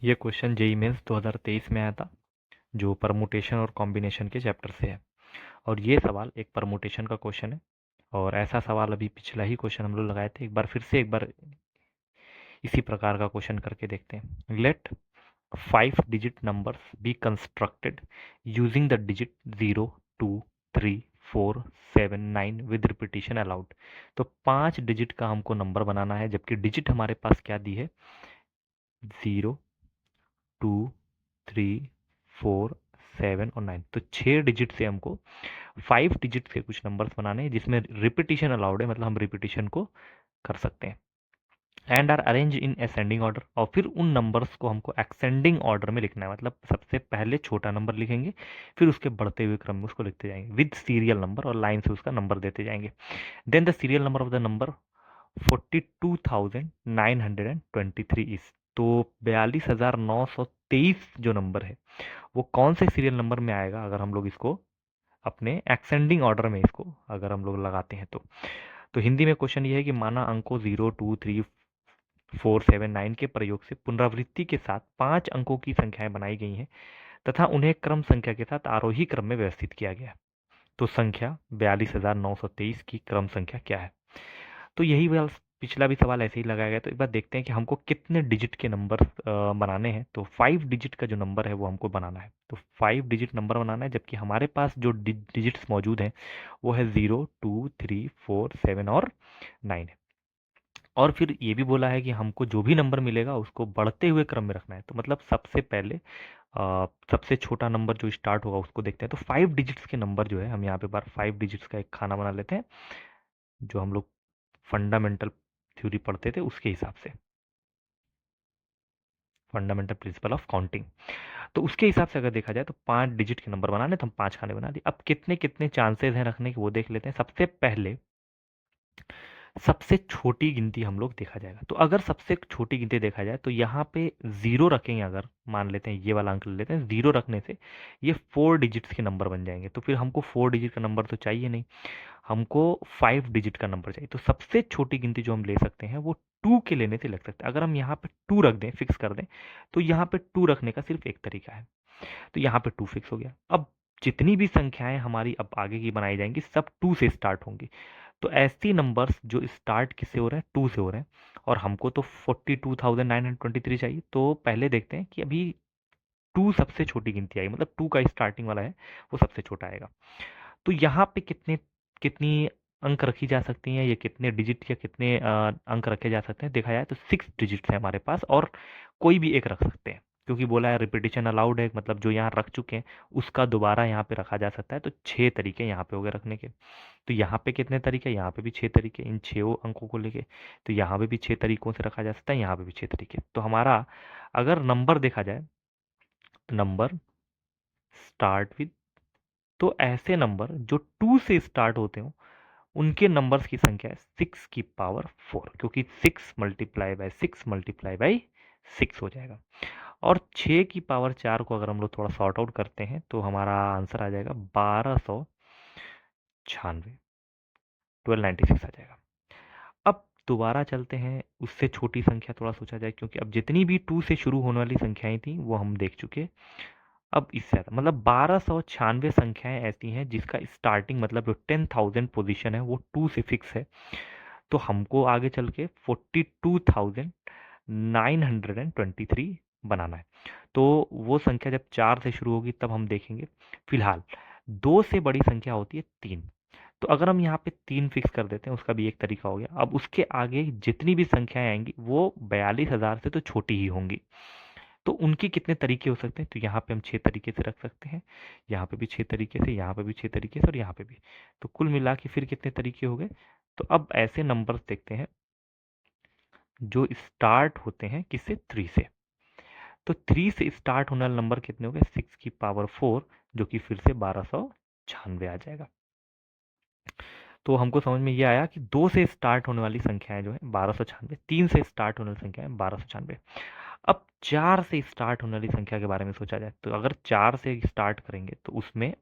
ये question JEE mains 2023 में आया था, जो परमुटेशन और कॉम्बिनेशन के चैप्टर से है। और ये सवाल एक परमुटेशन का क्वेश्चन है। और ऐसा सवाल अभी पिछला ही क्वेश्चन हम लोग लगाए थे, एक बार फिर से एक बार इसी प्रकार का क्वेश्चन करके देखते हैं। Let 5 digit numbers be constructed using the digit 0, 2, 3, 4, 7, 9 with repetition allowed. तो 5 डिजिट का हमको नंबर बनाना है, जबकि डिजिट हमारे पास क्या दी है, 0, 2, 3, 4, 7 और 9। तो 6 डिजिट से हमको 5 डिजिट से कुछ नंबर्स बनाने हैं जिसमें रिपीटिशन अलाउड है, मतलब हम रिपीटिशन को कर सकते हैं। And are arrange in ascending order, और फिर उन नंबर्स को हमको एक्सेंडिंग ऑर्डर में लिखना है, मतलब सबसे पहले छोटा नंबर लिखेंगे, फिर उसके बढ़ते हुए क्रम में उसको लिखते जाएंगे विद सीरियल नंबर, और लाइन से उसका नंबर देते जाएंगे। Then the serial number of the number 42,923 is. तो 42,923 जो नंबर है वो कौन से सीरियल नंबर में आएगा, अगर हम लोग इसको अपने एक्सेंडिंग ऑर्डर में इसको अगर हम लोग लगाते हैं तो हिंदी में क्वेश्चन ये है कि माना अंकों 0, 2, 3, 4, 7, 9 के प्रयोग से पुनरावृत्ति के साथ 5 अंकों की संख्याएं बनाई गई हैं तथा उन्हें क्रम संख्या के साथ आरोही क्रम में व्यवस्थित किया गया है। तो संख्या 42,923 की क्रम संख्या क्या है। तो यही वाला पिछला भी सवाल ऐसे ही लगाया गया। तो एक बार देखते हैं कि हमको कितने डिजिट के नंबर बनाने हैं। तो 5 डिजिट का जो नंबर है वो हमको बनाना है। तो 5 डिजिट नंबर बनाना है, जबकि हमारे पास जो डिजिट्स मौजूद हैं वो है 0, 2, 3, 4, 7 और 9 है। और फिर ये भी बोला है कि हमको जो भी नंबर मिलेगा उसको बढ़ते हुए क्रम में रखना है। तो मतलब सबसे पहले सबसे छोटा नंबर जो स्टार्ट होगा उसको देखते हैं। तो 5 डिजिट्स के नंबर जो है, हम यहाँ पे बार 5 डिजिट्स का एक खाना बना लेते हैं, जो हम लोग फंडामेंटल थ्योरी पढ़ते थे उसके हिसाब से, फंडामेंटल प्रिंसिपल ऑफ काउंटिंग। तो उसके हिसाब से अगर देखा जाए तो 5 डिजिट के नंबर बनाने, तो हम 5 खाने बना दिए। अब कितने कितने चांसेस हैं रखने के वो देख लेते हैं। सबसे पहले सबसे छोटी गिनती हम लोग देखा जाएगा। तो अगर सबसे छोटी गिनती देखा जाए तो यहाँ पे जीरो रखेंगे, अगर मान लेते हैं ये वाला अंक ले लेते हैं, जीरो रखने से ये 4 डिजिट्स के नंबर बन जाएंगे। तो फिर हमको 4 डिजिट का नंबर तो चाहिए नहीं, हमको 5 डिजिट का नंबर चाहिए। तो सबसे छोटी गिनती जो हम ले सकते हैं वो 2 के लेने से लग सकता है। अगर हम यहाँ पे 2 रख दें, फिक्स कर दें, तो यहाँ पे 2 रखने का सिर्फ एक तरीका है। तो यहाँ पे 2 फिक्स हो गया। अब जितनी भी संख्याएं हमारी अब आगे की बनाई जाएंगी सब 2 से स्टार्ट होंगी। तो ऐसी नंबर्स जो स्टार्ट किससे हो रहे हैं, 2 से हो रहे हैं, और हमको तो 42,923 चाहिए। तो पहले देखते हैं कि अभी 2 सबसे छोटी गिनती आई, मतलब 2 का स्टार्टिंग वाला है वो सबसे छोटा आएगा। तो यहाँ पे कितने कितनी अंक रखी जा सकती हैं, या कितने डिजिट या कितने अंक रखे जा सकते हैं, देखा जाए तो 6 डिजिट्स है हमारे पास, और कोई भी एक रख सकते हैं, क्योंकि बोला है रिपीटिशन अलाउड है, मतलब जो यहाँ रख चुके हैं उसका दोबारा यहाँ पे रखा जा सकता है। तो 6 तरीके यहाँ पे हो गए रखने के। तो यहाँ पे कितने तरीके, यहाँ पे भी 6 तरीके, इन 6 अंकों को लेके। तो यहाँ पे भी 6 तरीकों से रखा जा सकता है, यहाँ पे भी 6 तरीके। तो हमारा अगर नंबर देखा जाए तो नंबर स्टार्ट विद, तो ऐसे नंबर जो 2 से स्टार्ट होते हो उनके नंबर्स की संख्या है 6 की पावर 4, क्योंकि 6 × 6 × 6 हो जाएगा। और 6 की पावर 4 को अगर हम लोग थोड़ा सॉर्ट आउट करते हैं तो हमारा आंसर आ जाएगा 1296, 1296 आ जाएगा। अब दोबारा चलते हैं, उससे छोटी संख्या थोड़ा सोचा जाए, क्योंकि अब जितनी भी 2 से शुरू होने वाली संख्याएं थी वो हम देख चुके। अब इससे ज़्यादा मतलब 1296 संख्याएं ऐसी हैं जिसका स्टार्टिंग मतलब जो 10,000 पोजीशन है वो 2 से फिक्स है। तो हमको आगे चल के 42,923 बनाना है। तो वो संख्या जब 4 से शुरू होगी तब हम देखेंगे। फिलहाल 2 से बड़ी संख्या होती है 3। तो अगर हम यहाँ पे 3 फिक्स कर देते हैं, उसका भी एक तरीका हो गया। अब उसके आगे जितनी भी संख्याएं आएंगी वो 42,000 से तो छोटी ही होंगी। तो उनके कितने तरीके हो सकते हैं, तो यहाँ पे हम 6 तरीके से रख सकते हैं, यहाँ पे भी 6 तरीके से, यहाँ पे भी 6 तरीके से, और यहाँ पे भी। तो कुल मिला के फिर कितने तरीके हो गए। तो अब ऐसे नंबर्स देखते हैं जो स्टार्ट होते हैं किससे, 3 से। तो 3 से स्टार्ट होने वाले नंबर कितने हो गए, 6 की पावर 4, जो कि फिर से 1296 आ जाएगा। तो हमको समझ में ये आया कि 2 से स्टार्ट होने वाली संख्याएं जो है 1296, 3 से स्टार्ट होने वाली संख्याएं 1296। अब 4 से स्टार्ट होने वाली संख्या के बारे में सोचा जाए, तो अगर 4 से स्टार्ट करेंगे तो उसमें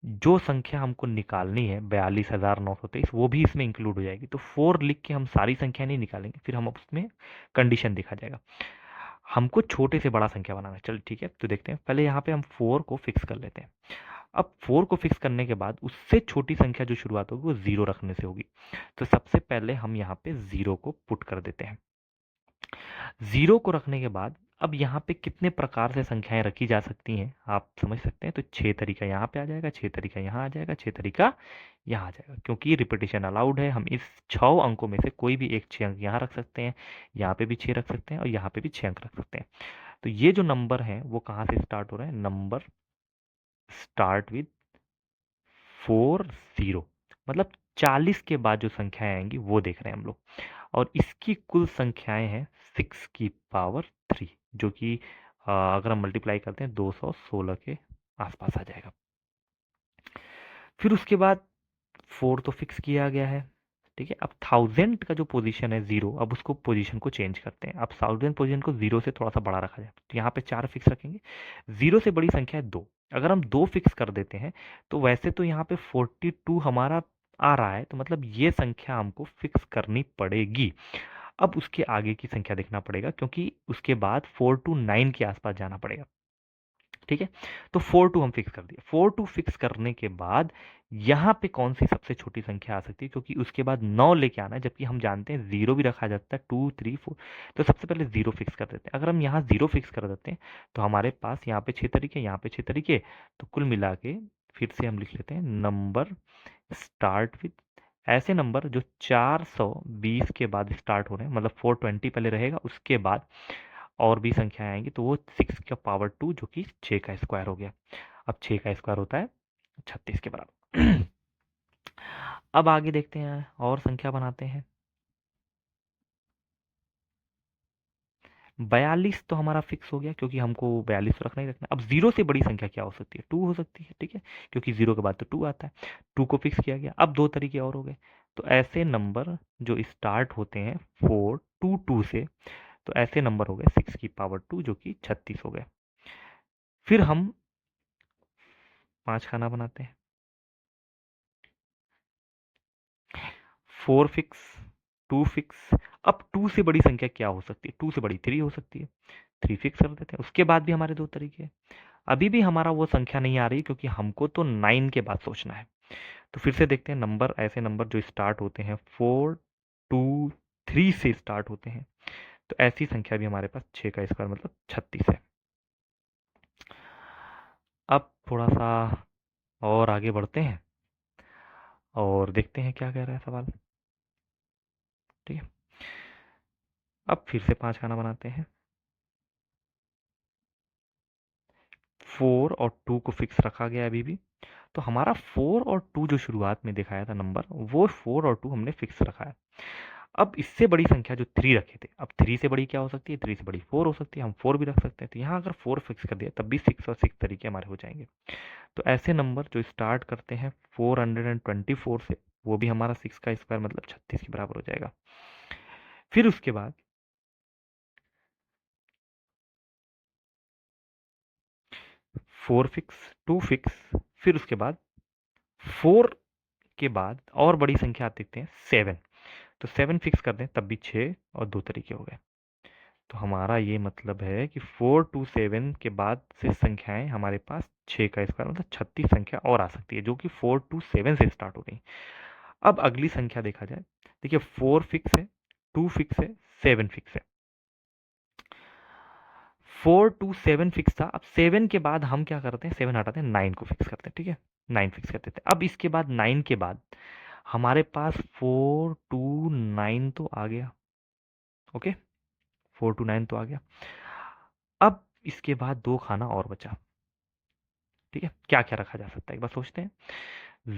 जो संख्या हमको निकालनी है 42,923 वो भी इसमें इंक्लूड हो जाएगी। तो 4 लिख के हम सारी संख्या नहीं निकालेंगे, फिर हम उसमें कंडीशन देखा जाएगा। हमको छोटे से बड़ा संख्या बनाना है। चल ठीक है, तो देखते हैं। पहले यहाँ पे हम 4 को फिक्स कर लेते हैं। अब 4 को फिक्स करने के बाद उससे छोटी संख्या जो शुरुआत होगी वो 0 रखने से होगी। तो सबसे पहले हम यहाँ पे 0 को पुट कर देते हैं। 0 को रखने के बाद अब यहाँ पे कितने प्रकार से संख्याएं रखी जा सकती हैं आप समझ सकते हैं। तो 6 तरीका यहाँ पे आ जाएगा, 6 तरीका यहाँ आ जाएगा, 6 तरीका यहाँ आ जाएगा, क्योंकि रिपीटेशन अलाउड है। हम इस 6 अंकों में से कोई भी एक 6 अंक यहाँ रख सकते हैं, यहाँ पे भी 6 रख सकते हैं और यहाँ पे भी 6 अंक रख सकते हैं। तो ये जो नंबर हैं वो कहाँ से स्टार्ट हो रहे हैं? नंबर स्टार्ट विद 40, मतलब 40 के बाद जो संख्याएं आएंगी वो देख रहे हैं हम लोग। और इसकी कुल संख्याएं हैं 6 की पावर 3, जो कि अगर हम मल्टीप्लाई करते हैं 216 के आसपास आ जाएगा। फिर उसके बाद 4 तो फिक्स किया गया है, ठीक है। अब 1000 का जो पोजीशन है 0, अब उसको पोजीशन को चेंज करते हैं। अब 1000 पोजीशन को 0 से थोड़ा सा बड़ा रखा जाए, तो यहाँ पे 4 फिक्स रखेंगे। 0 से बड़ी संख्या है 2, अगर हम 2 फिक्स कर देते हैं तो वैसे तो यहाँ पे 42 हमारा आ रहा है, तो मतलब ये संख्या हमको फिक्स करनी पड़ेगी। अब उसके आगे की संख्या देखना पड़ेगा, क्योंकि उसके बाद 4 to 9 के आसपास जाना पड़ेगा, ठीक है। तो 42 हम फिक्स कर दिए। 42 फिक्स करने के बाद यहाँ पे कौन सी सबसे छोटी संख्या आ सकती है, क्योंकि उसके बाद 9 लेके आना है, जबकि हम जानते हैं 0 भी रखा जाता है, 2 3 4। तो सबसे पहले 0 फिक्स कर देते हैं। अगर हम यहाँ 0 फिक्स कर देते हैं तो हमारे पास यहाँ पे 6 तरीके, यहाँ पे 6 तरीके, तो कुल मिला के फिर से हम लिख लेते हैं नंबर स्टार्ट विथ ऐसे नंबर जो 420 के बाद स्टार्ट हो रहे हैं, मतलब 420 पहले रहेगा, उसके बाद और भी संख्याएं आएंगी, तो वो 6 की पावर 2 जो कि 6 का स्क्वायर हो गया। अब 6 का स्क्वायर होता है 36 के बराबर। अब आगे देखते हैं और संख्या बनाते हैं। 42 तो हमारा फिक्स हो गया, क्योंकि हमको 42 रखना ही रखना है। अब 0 से बड़ी संख्या क्या हो सकती है? 2 हो सकती है, ठीक है, क्योंकि 0 के बाद तो 2 आता है। 2 को फिक्स किया गया। अब दो तरीके और हो गए। तो ऐसे नंबर जो स्टार्ट होते हैं 422 से, तो ऐसे नंबर हो गए 6 की पावर 2 जो कि 36 हो गए। फिर हम 5 खाना बनाते हैं। 4 फिक्स, 2 फिक्स। अब 2 से बड़ी संख्या क्या हो सकती है? 2 से बड़ी 3 हो सकती है, 3 फिक्स कर देते हैं। उसके बाद भी हमारे दो तरीके हैं। अभी भी हमारा वो संख्या नहीं आ रही, क्योंकि हमको तो 9 के बाद सोचना है। तो फिर से देखते हैं नंबर, ऐसे नंबर जो स्टार्ट होते हैं 4 2 3 से स्टार्ट होते हैं, तो ऐसी संख्या भी हमारे पास 6 का स्क्वायर मतलब 36 है। अब थोड़ा सा और आगे बढ़ते हैं और देखते हैं क्या कह रहा है सवाल, ठीक है। अब फिर से 5 खाना बनाते हैं। 4 और 2 को फिक्स रखा गया अभी भी। तो हमारा 4 और 2 जो शुरुआत में दिखाया था नंबर, वो 4 और 2 हमने फिक्स रखा है। अब इससे बड़ी संख्या जो 3 रखे थे, अब 3 से बड़ी क्या हो सकती है? 3 से बड़ी 4 हो सकती है, हम 4 भी रख सकते हैं। तो यहाँ अगर 4 फिक्स कर दिया तब भी 6 और 6 तरीके हमारे हो जाएंगे। तो ऐसे नंबर जो स्टार्ट करते हैं 424 से, वो भी हमारा 6 का स्क्वायर मतलब 36 के बराबर हो जाएगा। फिर उसके बाद 4 फिक्स, 2 फिक्स, फिर उसके बाद 4 के बाद और बड़ी संख्या आप देखते हैं 7, तो 7 फिक्स कर दें तब भी 6 और 2 तरीके हो गए। तो हमारा ये मतलब है कि 4 to 7 के बाद से संख्याएं हमारे पास 6 का स्क्वायर मतलब 36 संख्या और आ सकती है, जो कि 4 to 7 से स्टार्ट हो रही। अब अगली संख्या देखा जाए, देखिए 4 फिक्स है, 2 फिक्स है, 7 फिक्स है। 4 to 7 फिक्स था। अब 7 के बाद हम क्या करते हैं? 7 हटाते हैं, 9 को फिक्स करते हैं, ठीक है। 9 फिक्स कर देते हैं। अब इसके बाद 9 के बाद हमारे पास 4 to 9 तो आ गया, ओके, 4 to 9 तो आ गया। अब इसके बाद दो खाना और बचा, ठीक है। क्या क्या रखा जा सकता है एक बार सोचते हैं।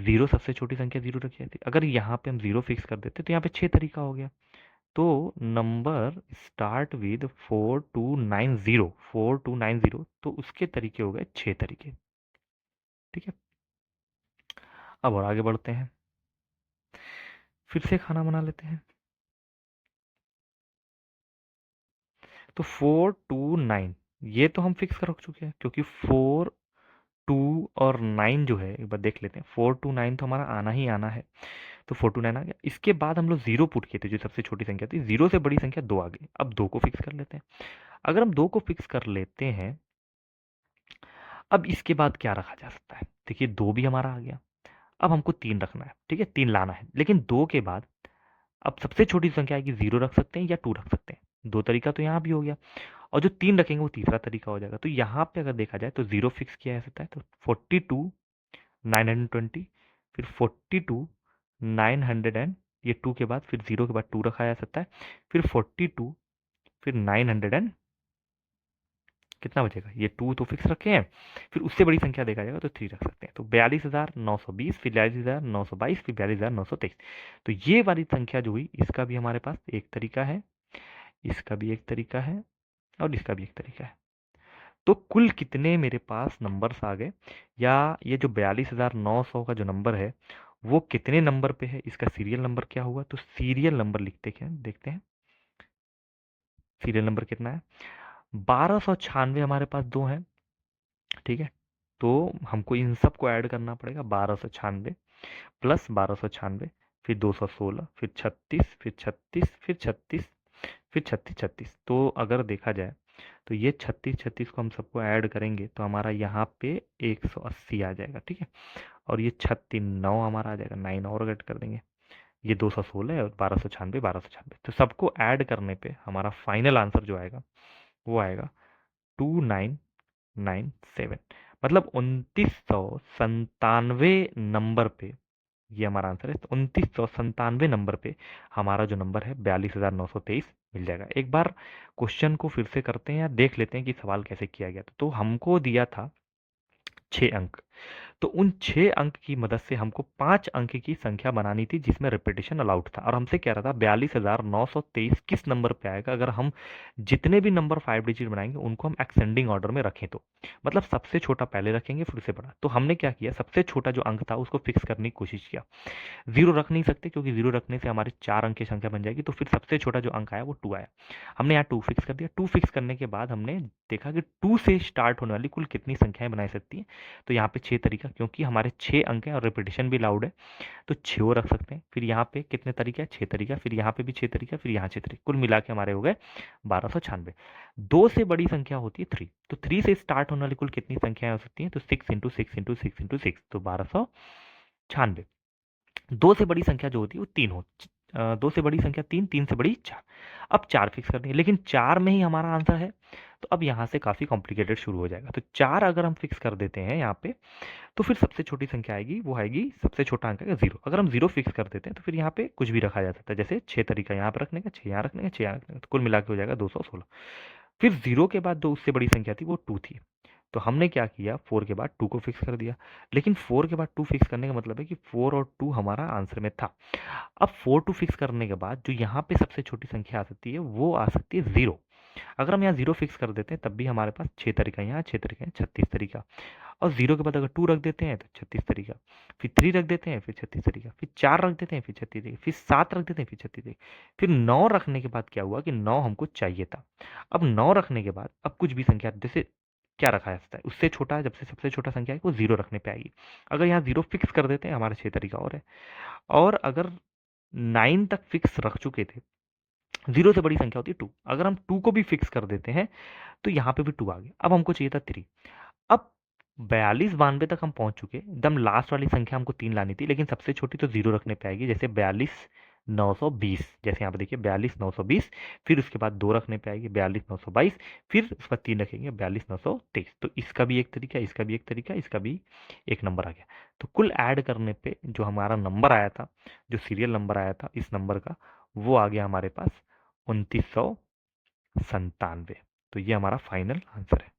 0 सबसे छोटी संख्या 0 रखी जाती है। अगर यहाँ पे हम 0 फिक्स कर देते तो यहाँ पे 6 तरीका हो गया। तो नंबर स्टार्ट विद 4290, 4290, तो उसके तरीके हो गए 6 तरीके, ठीक है। अब और आगे बढ़ते हैं, फिर से खाना बना लेते हैं। तो 429 ये तो हम फिक्स कर रख चुके हैं, क्योंकि 4 2 और 9 जो है एक बार देख लेते हैं। 429 तो हमारा आना ही आना है, तो 429 आ गया। इसके बाद हम लोग 0 पुट किए थे, जो सबसे छोटी संख्या थी। 0 से बड़ी संख्या 2 आ गई। अब 2 को फिक्स कर लेते हैं। अगर हम 2 को फिक्स कर लेते हैं, अब इसके बाद क्या रखा जा सकता है? देखिए 2 भी हमारा आ गया, अब हमको 3 रखना है, ठीक है? 3 लाना है, लेकिन 2 के बाद अब सबसे छोटी संख्या आएगी, 0 रख सकते हैं या 2 रख सकते हैं। 2 तरीका तो यहाँ भी हो गया, और जो 3 रखेंगे वो तीसरा तरीका हो जाएगा। तो यहाँ पे अगर देखा जाए तो 0 फिक्स किया जा सकता है, तो 42 920, फिर 42 900 एंड ये 2 के बाद फिर 0 के बाद 2 रखा जा सकता है, फिर 42 फिर 900 एंड कितना बचेगा, ये 2 तो फिक्स रखे हैं, फिर उससे बड़ी संख्या देखा जाएगा तो 3 रख सकते हैं। तो 42,920, फिर 42,922, फिर 42,923। तो ये वाली संख्या जो हुई, इसका भी हमारे पास एक तरीका है, इसका भी एक तरीका है, और इसका भी एक तरीका है। तो कुल कितने मेरे पास नंबर्स आ गए, या ये जो 42,900 का जो नंबर है वो कितने नंबर पे है, इसका सीरियल नंबर क्या हुआ? तो सीरियल नंबर लिखते क्या देखते हैं, सीरियल नंबर कितना है? 1296 हमारे पास दो हैं, ठीक है? तो हमको इन सबको ऐड करना पड़ेगा, 1296 प्लस 1296, फिर 216, फिर 36, फिर 36, फिर 36, फिर 36 36। तो अगर देखा जाए तो ये 36 36 को हम सबको ऐड करेंगे तो हमारा यहाँ पे 180 आ जाएगा, ठीक है? और ये 36 9 हमारा आ जाएगा, 9 और ऐड कर देंगे, ये 216 और 1296 1296। तो सबको ऐड करने पे हमारा फाइनल आंसर जो आएगा वो आएगा 2997, मतलब 2997 नंबर पे ये हमारा आंसर है। तो 2997 नंबर पे हमारा जो नंबर है 42,923 मिल जाएगा। एक बार क्वेश्चन को फिर से करते हैं या देख लेते हैं कि सवाल कैसे किया गया था। तो हमको दिया था 6 अंक, तो उन 6 अंक की मदद से हमको 5 अंक की संख्या बनानी थी जिसमें रिपीटेशन अलाउड था, और हमसे कह रहा था 42,923 किस नंबर पे आएगा अगर हम जितने भी नंबर 5 डिजिट बनाएंगे उनको हम एक्सेंडिंग ऑर्डर में रखें। तो मतलब सबसे छोटा पहले रखेंगे फिर से बड़ा। तो हमने क्या किया, सबसे छोटा जो अंक था उसको फिक्स करने की कोशिश किया। 0 रख नहीं सकते क्योंकि 0 रखने से हमारी 4 अंक की संख्या बन जाएगी, तो फिर सबसे छोटा जो अंक आया वो 2 आया। हमने यहाँ 2 फिक्स कर दिया। 2 फिक्स करने के बाद हमने देखा कि 2 से स्टार्ट होने वाली कुल कितनी संख्याएं बनाई सकती हैं। तो यहाँ पे 6 तरीका, क्योंकि हमारे 6 अंक हैं और रिपीटेशन भी लाउड है तो 6 रख सकते हैं। फिर यहाँ पे कितने तरीके हैं, 6 तरीका, फिर यहाँ पे भी 6 तरीका, फिर यहाँ 6 तरीका, कुल मिला के हमारे हो गए 1296। 2 से बड़ी संख्या होती है 3, तो 3 से स्टार्ट होने वाली कुल कितनी संख्याएं हो सकती हैं, तो 6 इंटू 6 इंटू 6 इंटू 6, तो 1296। 2 से बड़ी संख्या जो होती है वो 3 हो, 2 से बड़ी संख्या 3, 3 से बड़ी 4। अब 4 फिक्स कर देंगे, लेकिन 4 में ही हमारा आंसर है, तो अब यहाँ से काफ़ी कॉम्प्लिकेटेड शुरू हो जाएगा। तो 4 अगर हम फिक्स कर देते हैं यहाँ पे, तो फिर सबसे छोटी संख्या आएगी, वो आएगी, सबसे छोटा अंक आएगा 0। अगर हम 0 फिक्स कर देते हैं तो फिर यहाँ पे कुछ भी रखा जा सकता है, जैसे 6 तरीका यहाँ पे रखने का, 6 यहाँ रखने का, 6 यहाँ रखने का, तो कुल मिला के हो जाएगा 216। फिर 0 के बाद जो उससे बड़ी संख्या थी वो 2 थी, तो हमने क्या किया, 4 के बाद 2 को फिक्स कर दिया। लेकिन 4 के बाद 2 फिक्स करने का मतलब है कि 4 और 2 हमारा आंसर में था। अब 4 2 फिक्स करने के बाद जो यहाँ पे सबसे छोटी संख्या आ सकती है वो आ सकती है 0। अगर हम यहाँ 0 फिक्स कर देते हैं तब भी हमारे पास 6 तरीका, यहाँ 6 तरीका है, 36 तरीका। और 0 के बाद अगर 2 रख देते हैं तो 36 तरीका, फिर 3 रख देते हैं फिर 36 तरीका, फिर 4 रख देते हैं फिर 36 तरीका, फिर 7 रख देते हैं फिर 36 तरीका, फिर 9 रखने के बाद क्या हुआ कि 9 हमको चाहिए था। अब 9 रखने के बाद अब कुछ भी संख्या जैसे क्या रखा जा सकता है, उससे छोटा, जब से सबसे छोटा संख्या है वो 0 रखने पे आएगी। अगर यहाँ 0 फिक्स कर देते हैं, हमारा 6 तरीका और है। और अगर 9 तक फिक्स रख चुके थे, 0 से बड़ी संख्या होती है 2, अगर हम 2 को भी फिक्स कर देते हैं तो यहाँ पे भी 2 आ गया। अब हमको चाहिए था 3। अब 42 92 तक हम पहुंच चुके, एकदम लास्ट वाली संख्या हमको 3 लानी थी, लेकिन सबसे छोटी तो 0 रखने पे आएगी, जैसे 42 920, जैसे यहाँ पे देखिए 42 920, फिर उसके बाद 2 रखने पे आएगी 42 922, फिर उसके बाद 3 रखेंगे 42 923। तो इसका भी एक तरीका, इसका भी एक तरीका, इसका भी एक नंबर आ गया। तो कुल ऐड करने पे जो हमारा नंबर आया था, जो सीरियल नंबर आया था इस नंबर का, वो आ गया हमारे पास 2997। तो ये हमारा फाइनल आंसर है।